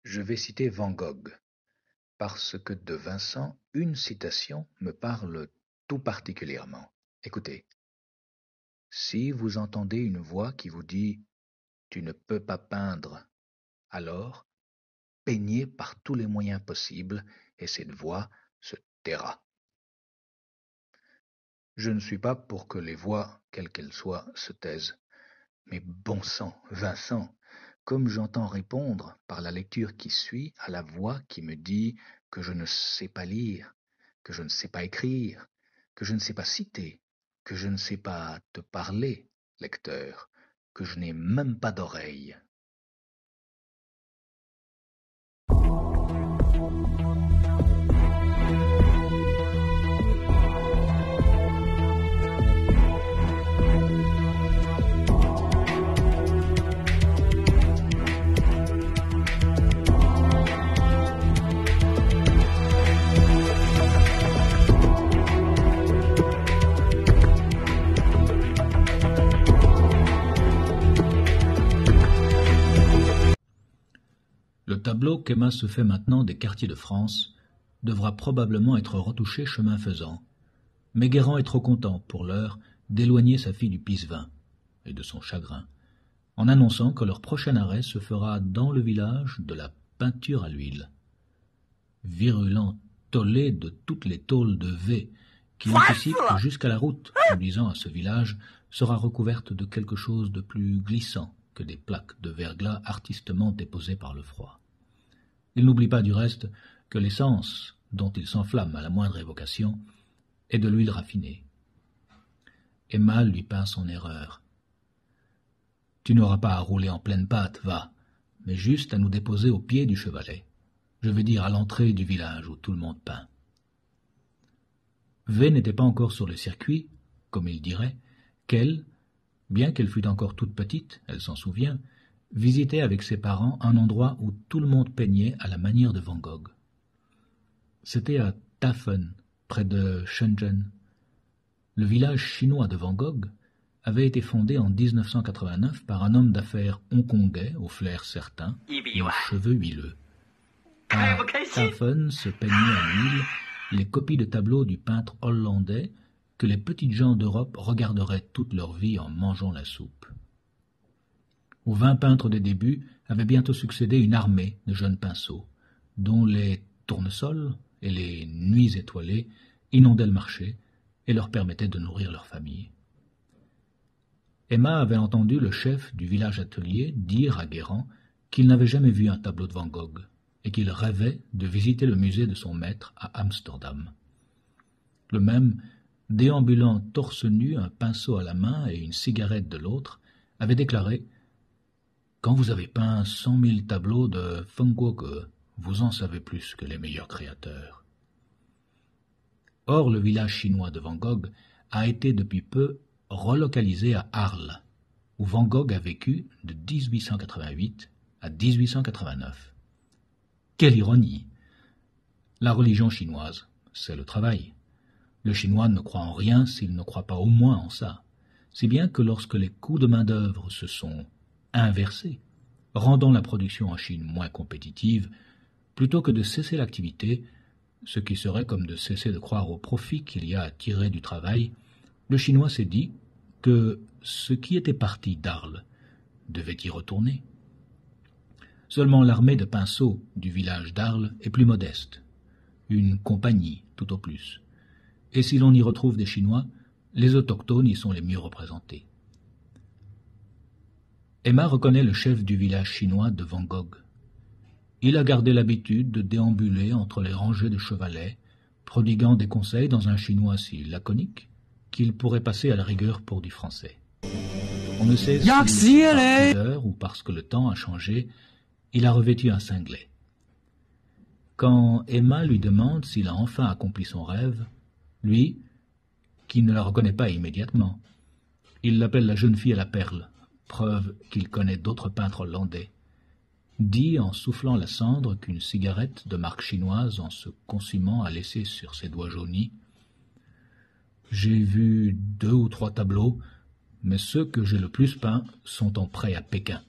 Je vais citer Van Gogh, parce que de Vincent, une citation me parle tout particulièrement. Écoutez, si vous entendez une voix qui vous dit « Tu ne peux pas peindre », alors peignez par tous les moyens possibles et cette voix se taira. Je ne suis pas pour que les voix, quelles qu'elles soient, se taisent. Mais bon sang, Vincent, comme j'entends répondre par la lecture qui suit à la voix qui me dit que je ne sais pas lire, que je ne sais pas écrire, que je ne sais pas citer, que je ne sais pas te parler, lecteur, que je n'ai même pas d'oreille. Le tableau qu'Emma se fait maintenant des quartiers de France devra probablement être retouché chemin faisant, mais Guérand est trop content, pour l'heure, d'éloigner sa fille du pisse-vin et de son chagrin, en annonçant que leur prochain arrêt se fera dans le village de la peinture à l'huile. Virulent tollé de toutes les tôles de V qui anticipent que jusqu'à la route conduisant à ce village sera recouverte de quelque chose de plus glissant que des plaques de verglas artistement déposées par le froid. Il n'oublie pas du reste que l'essence dont il s'enflamme à la moindre évocation est de l'huile raffinée. Emma lui peint son erreur. « Tu n'auras pas à rouler en pleine pâte, va, mais juste à nous déposer au pied du chevalet. Je veux dire à l'entrée du village où tout le monde peint. » V n'était pas encore sur le circuit, comme il dirait, qu'elle, bien qu'elle fût encore toute petite, elle s'en souvient, visitait avec ses parents un endroit où tout le monde peignait à la manière de Van Gogh. C'était à Tafen, près de Shenzhen. Le village chinois de Van Gogh avait été fondé en 1989 par un homme d'affaires hongkongais au flair certain et aux cheveux huileux. À Tafen se peignaient à l'huile les copies de tableaux du peintre hollandais que les petites gens d'Europe regarderaient toute leur vie en mangeant la soupe. Aux 20 peintres des débuts avait bientôt succédé une armée de jeunes pinceaux, dont les tournesols et les nuits étoilées inondaient le marché et leur permettaient de nourrir leur famille. Emma avait entendu le chef du village atelier dire à Guérand qu'il n'avait jamais vu un tableau de Van Gogh et qu'il rêvait de visiter le musée de son maître à Amsterdam. Le même, déambulant torse nu, un pinceau à la main et une cigarette de l'autre, avait déclaré « Quand vous avez peint 100 000 tableaux de Van Gogh, vous en savez plus que les meilleurs créateurs. » Or, le village chinois de Van Gogh a été depuis peu relocalisé à Arles, où Van Gogh a vécu de 1888 à 1889. Quelle ironie! La religion chinoise, c'est le travail. Le Chinois ne croit en rien s'il ne croit pas au moins en ça, si bien que lorsque les coûts de main-d'œuvre se sont inversés, rendant la production en Chine moins compétitive, plutôt que de cesser l'activité, ce qui serait comme de cesser de croire au profit qu'il y a à tirer du travail, le Chinois s'est dit que ce qui était parti d'Arles devait y retourner. Seulement l'armée de pinceaux du village d'Arles est plus modeste, une compagnie tout au plus, et si l'on y retrouve des Chinois, les autochtones y sont les mieux représentés. Emma reconnaît le chef du village chinois de Van Gogh. Il a gardé l'habitude de déambuler entre les rangées de chevalets, prodiguant des conseils dans un chinois si laconique qu'il pourrait passer à la rigueur pour du français. On ne sait si par pudeur ou parce que le temps a changé, il a revêtu un cinglet. Quand Emma lui demande s'il a enfin accompli son rêve, lui, qui ne la reconnaît pas immédiatement, il l'appelle la jeune fille à la perle, preuve qu'il connaît d'autres peintres hollandais, dit en soufflant la cendre qu'une cigarette de marque chinoise en se consumant a laissé sur ses doigts jaunis. « J'ai vu 2 ou 3 tableaux, mais ceux que j'ai le plus peints sont en prêt à Pékin.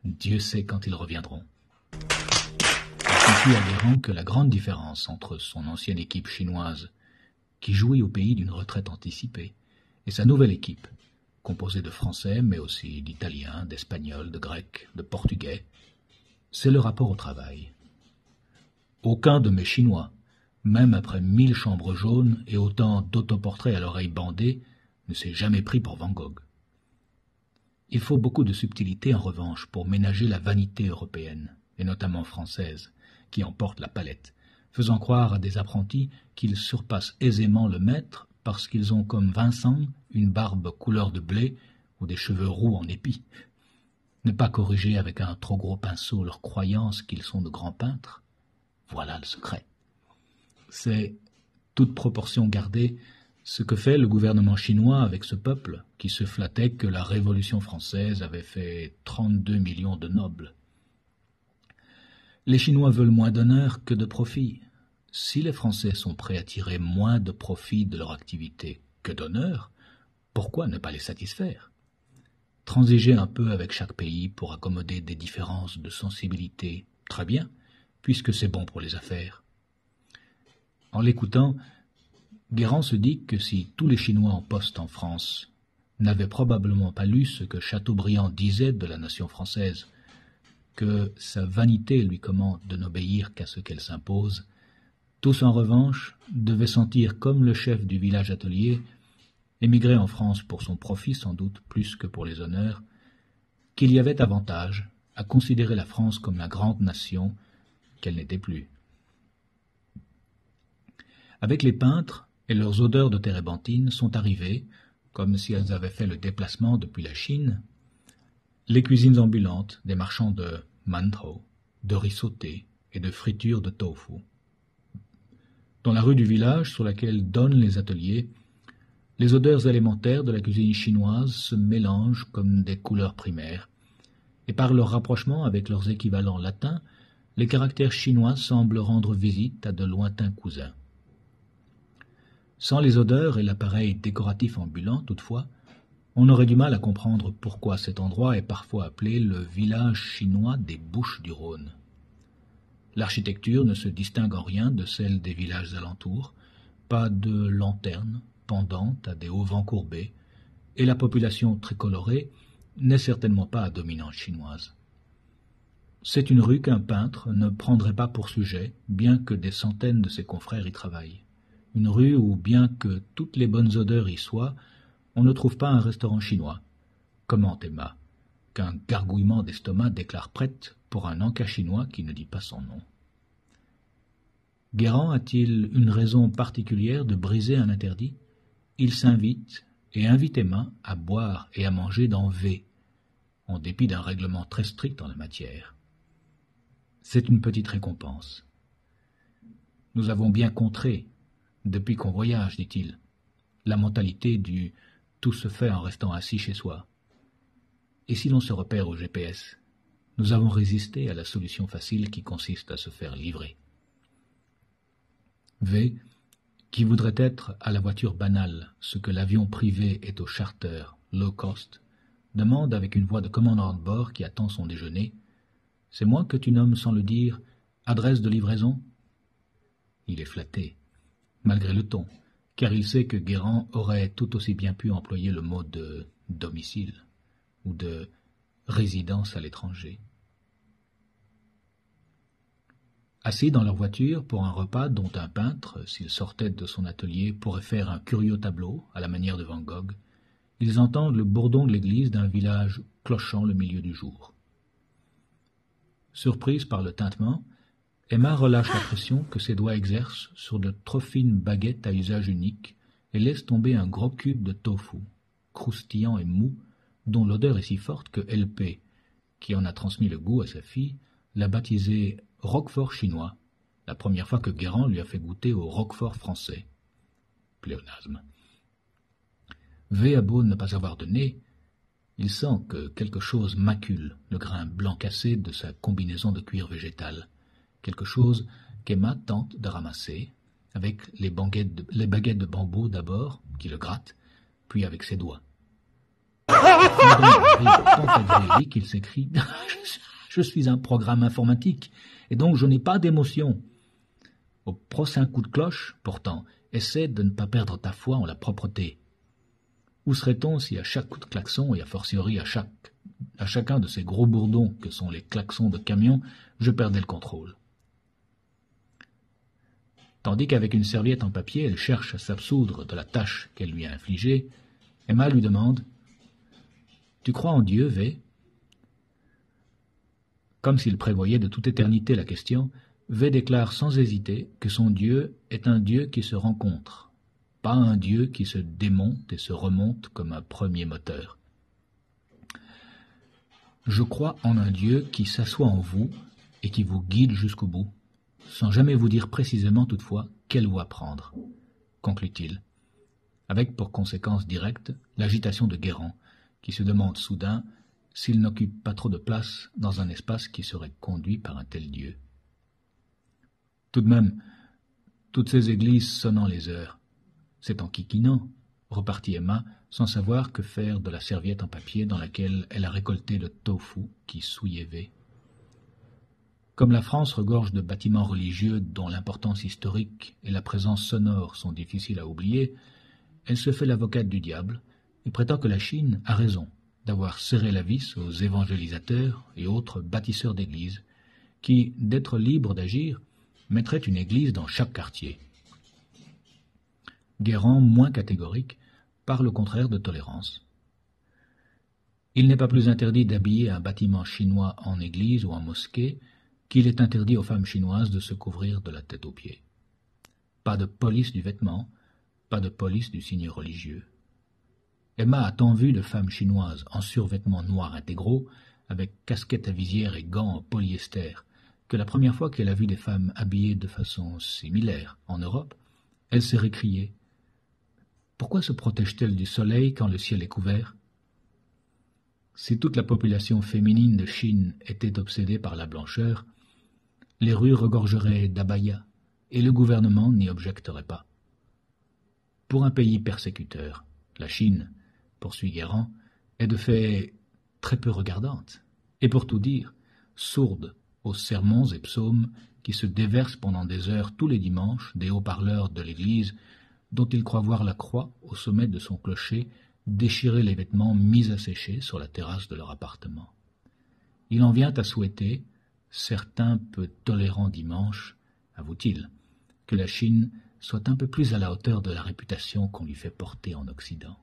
Dieu sait quand ils reviendront. » signifie à Guérand que la grande différence entre son ancienne équipe chinoise, qui jouit au pays d'une retraite anticipée, et sa nouvelle équipe, composée de Français, mais aussi d'Italiens, d'Espagnols, de Grecs, de Portugais, c'est le rapport au travail. Aucun de mes Chinois, même après 1000 chambres jaunes et autant d'autoportraits à l'oreille bandée, ne s'est jamais pris pour Van Gogh. Il faut beaucoup de subtilité en revanche pour ménager la vanité européenne, et notamment française, qui emporte la palette, faisant croire à des apprentis qu'ils surpassent aisément le maître parce qu'ils ont comme Vincent une barbe couleur de blé ou des cheveux roux en épi. Ne pas corriger avec un trop gros pinceau leur croyance qu'ils sont de grands peintres, voilà le secret. C'est, toute proportion gardée, ce que fait le gouvernement chinois avec ce peuple qui se flattait que la Révolution française avait fait 32 millions de nobles. Les Chinois veulent moins d'honneur que de profit. Si les Français sont prêts à tirer moins de profit de leur activité que d'honneur, pourquoi ne pas les satisfaire? Transiger un peu avec chaque pays pour accommoder des différences de sensibilité, très bien, puisque c'est bon pour les affaires. En l'écoutant, Guérand se dit que si tous les Chinois en poste en France n'avaient probablement pas lu ce que Chateaubriand disait de la nation française, que sa vanité lui commande de n'obéir qu'à ce qu'elle s'impose, tous en revanche devaient sentir comme le chef du village atelier, émigré en France pour son profit sans doute plus que pour les honneurs, qu'il y avait avantage à considérer la France comme la grande nation qu'elle n'était plus. Avec les peintres et leurs odeurs de térébenthine sont arrivées, comme si elles avaient fait le déplacement depuis la Chine, les cuisines ambulantes des marchands de mantou, de riz sauté et de friture de tofu. Dans la rue du village sur laquelle donnent les ateliers, les odeurs élémentaires de la cuisine chinoise se mélangent comme des couleurs primaires, et par leur rapprochement avec leurs équivalents latins, les caractères chinois semblent rendre visite à de lointains cousins. Sans les odeurs et l'appareil décoratif ambulant, toutefois, on aurait du mal à comprendre pourquoi cet endroit est parfois appelé le village chinois des Bouches-du-Rhône. L'architecture ne se distingue en rien de celle des villages alentours, pas de lanternes pendantes à des auvents courbés, et la population tricolorée n'est certainement pas à dominante chinoise. C'est une rue qu'un peintre ne prendrait pas pour sujet, bien que des centaines de ses confrères y travaillent. Une rue où, bien que toutes les bonnes odeurs y soient, on ne trouve pas un restaurant chinois. Comment, Emma, qu'un gargouillement d'estomac déclare prête pour un encas chinois qui ne dit pas son nom. Guérand a-t-il une raison particulière de briser un interdit? Il s'invite et invite Emma à boire et à manger dans V, en dépit d'un règlement très strict en la matière. C'est une petite récompense. Nous avons bien contré, depuis qu'on voyage, dit-il, la mentalité du « tout se fait en restant assis chez soi ». Et si l'on se repère au GPS, nous avons résisté à la solution facile qui consiste à se faire livrer. V, qui voudrait être à la voiture banale ce que l'avion privé est au charter low cost, demande avec une voix de commandant de bord qui attend son déjeuner « C'est moi que tu nommes sans le dire adresse de livraison ?» Il est flatté, malgré le ton, car il sait que Guérand aurait tout aussi bien pu employer le mot de domicile ou de résidence à l'étranger. Assis dans leur voiture pour un repas dont un peintre, s'il sortait de son atelier, pourrait faire un curieux tableau à la manière de Van Gogh, ils entendent le bourdon de l'église d'un village clochant le milieu du jour. Surprise par le tintement, Emma relâche la pression que ses doigts exercent sur de trop fines baguettes à usage unique et laisse tomber un gros cube de tofu, croustillant et mou, dont l'odeur est si forte que LP, qui en a transmis le goût à sa fille, l'a baptisé Roquefort chinois, la première fois que Guérand lui a fait goûter au Roquefort français. Pléonasme. V a beau ne pas avoir de nez, il sent que quelque chose macule le grain blanc cassé de sa combinaison de cuir végétal, quelque chose qu'Emma tente de ramasser, avec les baguettes de bambou d'abord, qui le grattent, puis avec ses doigts. Tant agréé qu'il s'écrie Je suis un programme informatique, et donc je n'ai pas d'émotion. Au prochain coup de cloche, pourtant, essaie de ne pas perdre ta foi en la propreté. Où serait-on si à chaque coup de klaxon, et a fortiori à chacun de ces gros bourdons que sont les klaxons de camion, je perdais le contrôle? Tandis qu'avec une serviette en papier, elle cherche à s'absoudre de la tâche qu'elle lui a infligée, Emma lui demande « Tu crois en Dieu, V ?» Comme s'il prévoyait de toute éternité la question, V déclare sans hésiter que son Dieu est un Dieu qui se rencontre, pas un Dieu qui se démonte et se remonte comme un premier moteur. « Je crois en un Dieu qui s'assoit en vous et qui vous guide jusqu'au bout, sans jamais vous dire précisément toutefois quelle voie prendre, » conclut-il, avec pour conséquence directe l'agitation de Guérand, qui se demande soudain s'il n'occupe pas trop de place dans un espace qui serait conduit par un tel Dieu. Tout de même, toutes ces églises sonnant les heures, c'est enquiquinant, repartit Emma, sans savoir que faire de la serviette en papier dans laquelle elle a récolté le tofu qui souillait V. Comme la France regorge de bâtiments religieux dont l'importance historique et la présence sonore sont difficiles à oublier, elle se fait l'avocate du diable et prétend que la Chine a raison d'avoir serré la vis aux évangélisateurs et autres bâtisseurs d'églises, qui, d'être libres d'agir, mettraient une église dans chaque quartier. Guérand, moins catégorique, parle au contraire de tolérance. Il n'est pas plus interdit d'habiller un bâtiment chinois en église ou en mosquée qu'il est interdit aux femmes chinoises de se couvrir de la tête aux pieds. Pas de police du vêtement, pas de police du signe religieux. Emma a tant vu de femmes chinoises en survêtements noirs intégraux, avec casquette à visière et gants en polyester, que la première fois qu'elle a vu des femmes habillées de façon similaire en Europe, elle s'est récriée. Pourquoi se protège-t-elle du soleil quand le ciel est couvert? Si toute la population féminine de Chine était obsédée par la blancheur, les rues regorgeraient d'abayas, et le gouvernement n'y objecterait pas. Pour un pays persécuteur, la Chine, poursuit Guérand, est de fait très peu regardante, et pour tout dire, sourde aux sermons et psaumes qui se déversent pendant des heures tous les dimanches des haut-parleurs de l'église, dont il croit voir la croix au sommet de son clocher déchirer les vêtements mis à sécher sur la terrasse de leur appartement. Il en vient à souhaiter, certain peu tolérant dimanche, avoue-t-il, que la Chine soit un peu plus à la hauteur de la réputation qu'on lui fait porter en Occident.